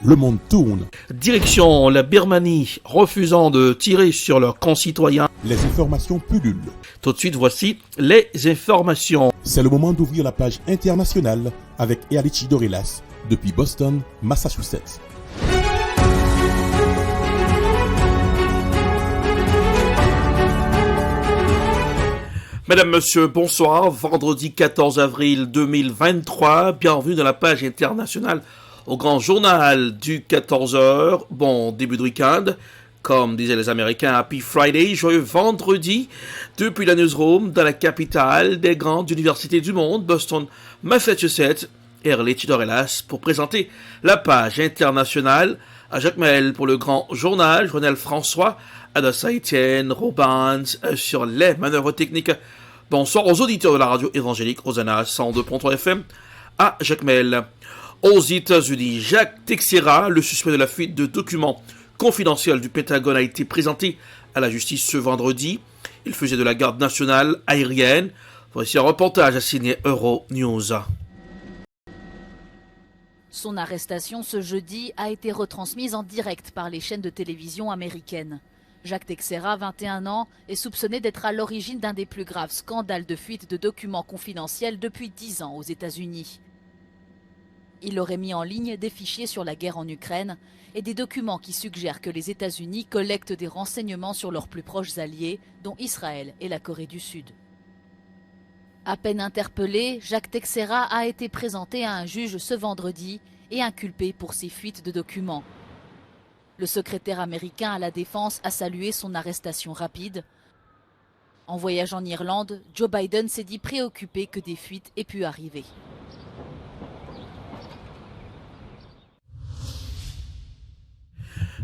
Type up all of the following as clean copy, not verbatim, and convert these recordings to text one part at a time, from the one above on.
le monde tourne. Direction la Birmanie, refusant de tirer sur leurs concitoyens. Les informations pullulent. Tout de suite, voici les informations. C'est le moment d'ouvrir la page internationale avec Erlichi Dorelas depuis Boston, Massachusetts. Mesdames, Messieurs, bonsoir. Vendredi 14 avril 2023. Bienvenue dans la page internationale au grand journal du 14h. Bon début de week-end. Comme disaient les Américains, Happy Friday, joyeux vendredi. Depuis la newsroom dans la capitale des grandes universités du monde, Boston, Massachusetts, Erlichi Dorelas pour présenter la page internationale. À Jacques Mel pour le grand journal, Journal François, Adassa Etienne, Robans sur les manœuvres techniques. Bonsoir aux auditeurs de la radio évangélique Rosanna 102.3 FM à Jacques Mel. Aux États-Unis, Jacques Teixeira, le suspect de la fuite de documents confidentiels du Pentagone, a été présenté à la justice ce vendredi. Il faisait de la garde nationale aérienne. Voici un reportage signé Euronews. Son arrestation ce jeudi a été retransmise en direct par les chaînes de télévision américaines. Jacques Teixeira, 21 ans, est soupçonné d'être à l'origine d'un des plus graves scandales de fuite de documents confidentiels depuis 10 ans aux États-Unis. Il aurait mis en ligne des fichiers sur la guerre en Ukraine et des documents qui suggèrent que les États-Unis collectent des renseignements sur leurs plus proches alliés, dont Israël et la Corée du Sud. À peine interpellé, Jacques Teixeira a été présenté à un juge ce vendredi et inculpé pour ces fuites de documents. Le secrétaire américain à la Défense a salué son arrestation rapide. En voyage en Irlande, Joe Biden s'est dit préoccupé que des fuites aient pu arriver.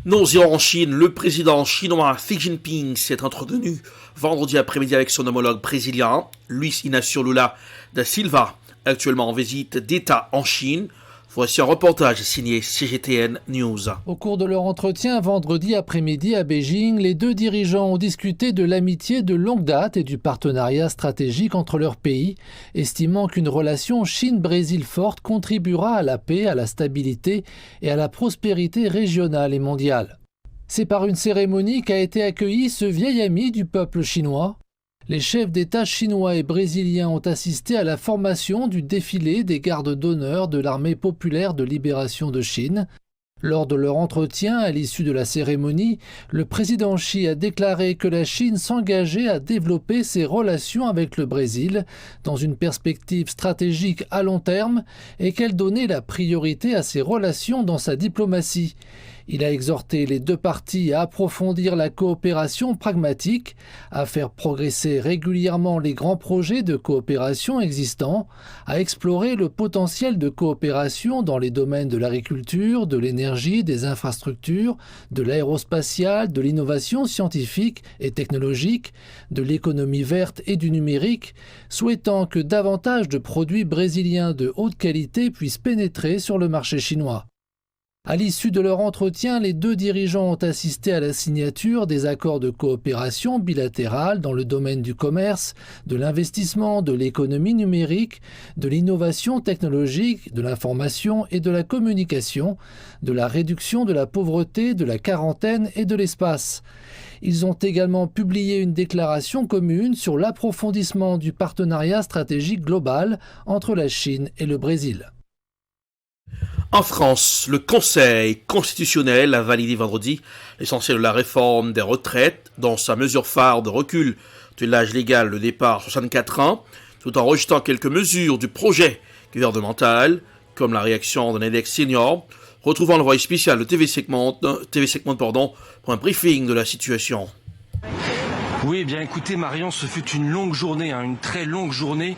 Nous irons en Chine. Le président chinois Xi Jinping s'est entretenu vendredi après-midi avec son homologue brésilien, Luiz Inácio Lula da Silva, actuellement en visite d'État en Chine. Voici un reportage signé CGTN News. Au cours de leur entretien vendredi après-midi à Beijing, les deux dirigeants ont discuté de l'amitié de longue date et du partenariat stratégique entre leurs pays, estimant qu'une relation Chine-Brésil forte contribuera à la paix, à la stabilité et à la prospérité régionale et mondiale. C'est par une cérémonie qu'a été accueilli ce vieil ami du peuple chinois. Les chefs d'État chinois et brésiliens ont assisté à la formation du défilé des gardes d'honneur de l'Armée populaire de libération de Chine. Lors de leur entretien, à l'issue de la cérémonie, le président Xi a déclaré que la Chine s'engageait à développer ses relations avec le Brésil dans une perspective stratégique à long terme et qu'elle donnait la priorité à ces relations dans sa diplomatie. Il a exhorté les deux parties à approfondir la coopération pragmatique, à faire progresser régulièrement les grands projets de coopération existants, à explorer le potentiel de coopération dans les domaines de l'agriculture, de l'énergie, des infrastructures, de l'aérospatiale, de l'innovation scientifique et technologique, de l'économie verte et du numérique, souhaitant que davantage de produits brésiliens de haute qualité puissent pénétrer sur le marché chinois. À l'issue de leur entretien, les deux dirigeants ont assisté à la signature des accords de coopération bilatérale dans le domaine du commerce, de l'investissement, de l'économie numérique, de l'innovation technologique, de l'information et de la communication, de la réduction de la pauvreté, de la quarantaine et de l'espace. Ils ont également publié une déclaration commune sur l'approfondissement du partenariat stratégique global entre la Chine et le Brésil. En France, le Conseil constitutionnel a validé vendredi l'essentiel de la réforme des retraites, dans sa mesure phare de recul de l'âge légal de départ à 64 ans, tout en rejetant quelques mesures du projet gouvernemental, comme la réaction d'un index senior, retrouvant l'envoyé spécial de TV Segment pour un briefing de la situation. Oui, eh bien écoutez Marion, ce fut une longue journée, une très longue journée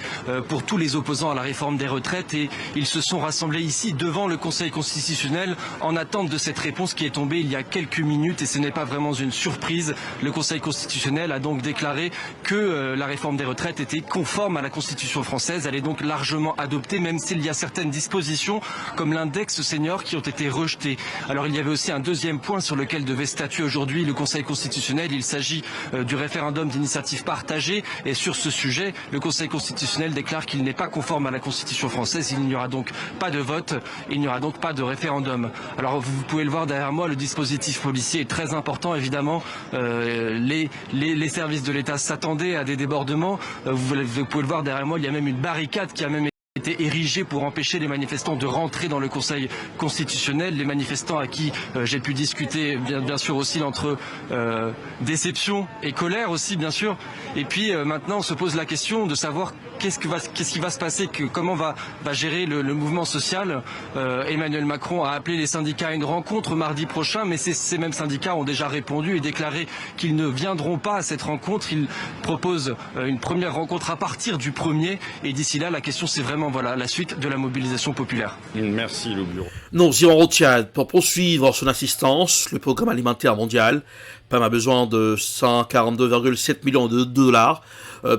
pour tous les opposants à la réforme des retraites et ils se sont rassemblés ici devant le Conseil constitutionnel en attente de cette réponse qui est tombée il y a quelques minutes et ce n'est pas vraiment une surprise. Le Conseil constitutionnel a donc déclaré que la réforme des retraites était conforme à la Constitution française. Elle est donc largement adoptée même s'il y a certaines dispositions comme l'index senior qui ont été rejetées. Alors il y avait aussi un deuxième point sur lequel devait statuer aujourd'hui le Conseil constitutionnel. Il s'agit du référendum référendum d'initiative partagée. Et sur ce sujet, le Conseil constitutionnel déclare qu'il n'est pas conforme à la Constitution française. Il n'y aura donc pas de vote, il n'y aura donc pas de référendum. Alors vous pouvez le voir derrière moi, le dispositif policier est très important évidemment. Les services de l'État s'attendaient à des débordements. Vous pouvez le voir derrière moi, il y a même une barricade qui a même été érigée pour empêcher les manifestants de rentrer dans le Conseil constitutionnel. Les manifestants à qui j'ai pu discuter, bien sûr aussi entre déception et colère aussi bien sûr. Et puis maintenant on se pose la question de savoir qu'est-ce qui va se passer, comment va gérer le mouvement social. Emmanuel Macron a appelé les syndicats à une rencontre mardi prochain, mais ces mêmes syndicats ont déjà répondu et déclaré qu'ils ne viendront pas à cette rencontre. Ils proposent une première rencontre à partir du 1er et d'ici là la question c'est vraiment la suite de la mobilisation populaire. Merci le bureau. Nous irons au Tchad pour poursuivre son assistance. Le programme alimentaire mondial PAM a besoin de 142,7 millions de dollars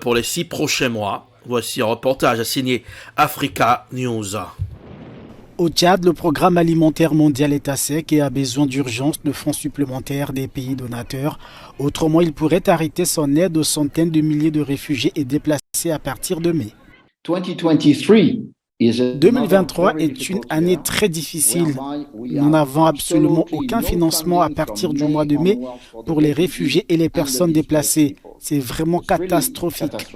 pour les 6 prochains mois. Voici un reportage signé Africa News. Au Tchad, le programme alimentaire mondial est à sec et a besoin d'urgence de fonds supplémentaires des pays donateurs. Autrement, il pourrait arrêter son aide aux centaines de milliers de réfugiés et déplacés à partir de mai. 2023 est une année très difficile. Nous n'avons absolument aucun financement à partir du mois de mai pour les réfugiés et les personnes déplacées. C'est vraiment catastrophique.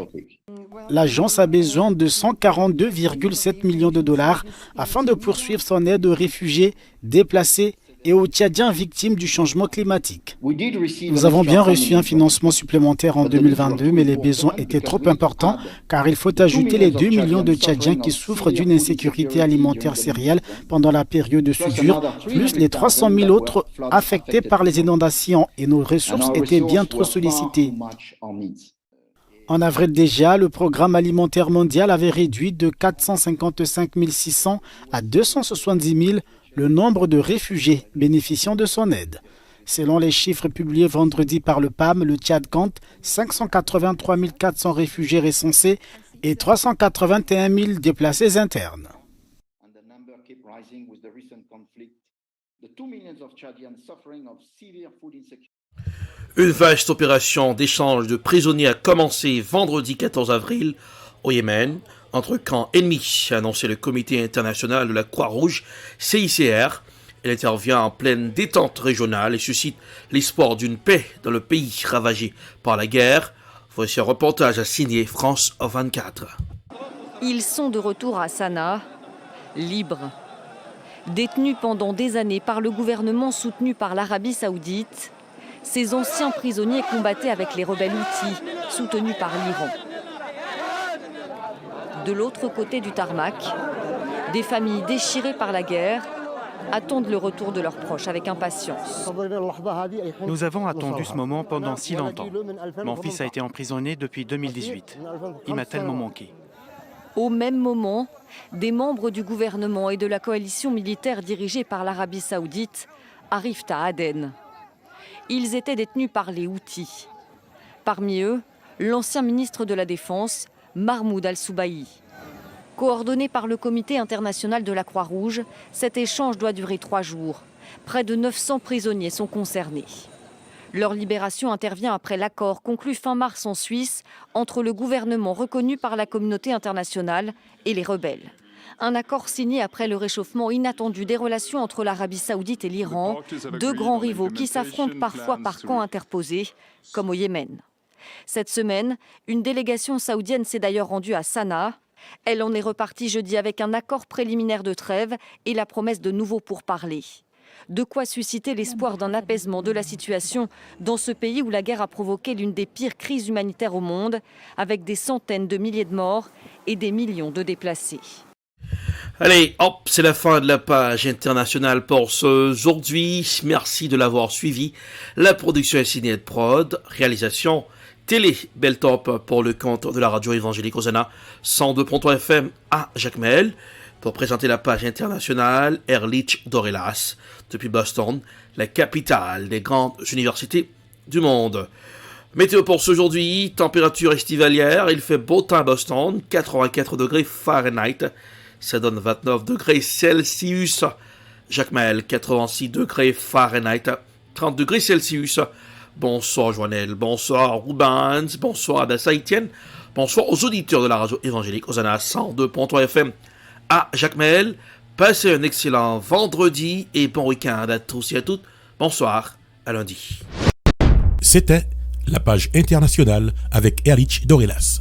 L'agence a besoin de 142,7 millions de dollars afin de poursuivre son aide aux réfugiés, déplacés et aux Tchadiens victimes du changement climatique. Nous avons bien reçu un financement supplémentaire en 2022, mais les besoins étaient trop importants car il faut ajouter les 2 millions de Tchadiens qui souffrent d'une insécurité alimentaire céréale pendant la période de soudure, plus les 300 000 autres affectés par les inondations et nos ressources étaient bien trop sollicitées. En avril déjà, le programme alimentaire mondial avait réduit de 455 600 à 270 000 le nombre de réfugiés bénéficiant de son aide. Selon les chiffres publiés vendredi par le PAM, le Tchad compte 583 400 réfugiés recensés et 381 000 déplacés internes. Une vaste opération d'échange de prisonniers a commencé vendredi 14 avril au Yémen, entre camps ennemis, a annoncé le Comité international de la Croix-Rouge, CICR. Elle intervient en pleine détente régionale et suscite l'espoir d'une paix dans le pays ravagé par la guerre. Voici un reportage signé France 24. Ils sont de retour à Sanaa, libres. Détenus pendant des années par le gouvernement soutenu par l'Arabie Saoudite, ces anciens prisonniers combattaient avec les rebelles Houthis, soutenus par l'Iran. De l'autre côté du tarmac, des familles déchirées par la guerre attendent le retour de leurs proches avec impatience. Nous avons attendu ce moment pendant si longtemps. Mon fils a été emprisonné depuis 2018. Il m'a tellement manqué. Au même moment, des membres du gouvernement et de la coalition militaire dirigée par l'Arabie Saoudite arrivent à Aden. Ils étaient détenus par les Houthis. Parmi eux, l'ancien ministre de la Défense, Mahmoud Al-Soubahi. Coordonné par le Comité international de la Croix-Rouge, cet échange doit durer 3 jours. Près de 900 prisonniers sont concernés. Leur libération intervient après l'accord conclu fin mars en Suisse entre le gouvernement reconnu par la communauté internationale et les rebelles. Un accord signé après le réchauffement inattendu des relations entre l'Arabie Saoudite et l'Iran, deux grands rivaux qui s'affrontent parfois par camps interposés, comme au Yémen. Cette semaine, une délégation saoudienne s'est d'ailleurs rendue à Sanaa. Elle en est repartie jeudi avec un accord préliminaire de trêve et la promesse de nouveaux pourparlers. De quoi susciter l'espoir d'un apaisement de la situation dans ce pays où la guerre a provoqué l'une des pires crises humanitaires au monde, avec des centaines de milliers de morts et des millions de déplacés. Allez, hop, c'est la fin de la page internationale pour aujourd'hui. Merci de l'avoir suivi. La production est signée de Prod, réalisation Télé Beltop pour le compte de la radio évangélique Hosanna 102.3 FM à Jacmel. Pour présenter la page internationale, Erlich Dorelas, depuis Boston, la capitale des grandes universités du monde. Météo pour aujourd'hui, température estivalière, il fait beau temps à Boston, 84 degrés Fahrenheit, ça donne 29 degrés Celsius. Jacmel, 86 degrés Fahrenheit, 30 degrés Celsius. bonsoir Joannel, bonsoir Rubens, bonsoir Adassa Etienne, bonsoir aux auditeurs de la radio évangélique Hosanna 102.3 FM à Jacmel. Passez un excellent vendredi et bon week-end à tous et à toutes. Bonsoir, à lundi. C'était la page internationale avec Erlich Dorelas.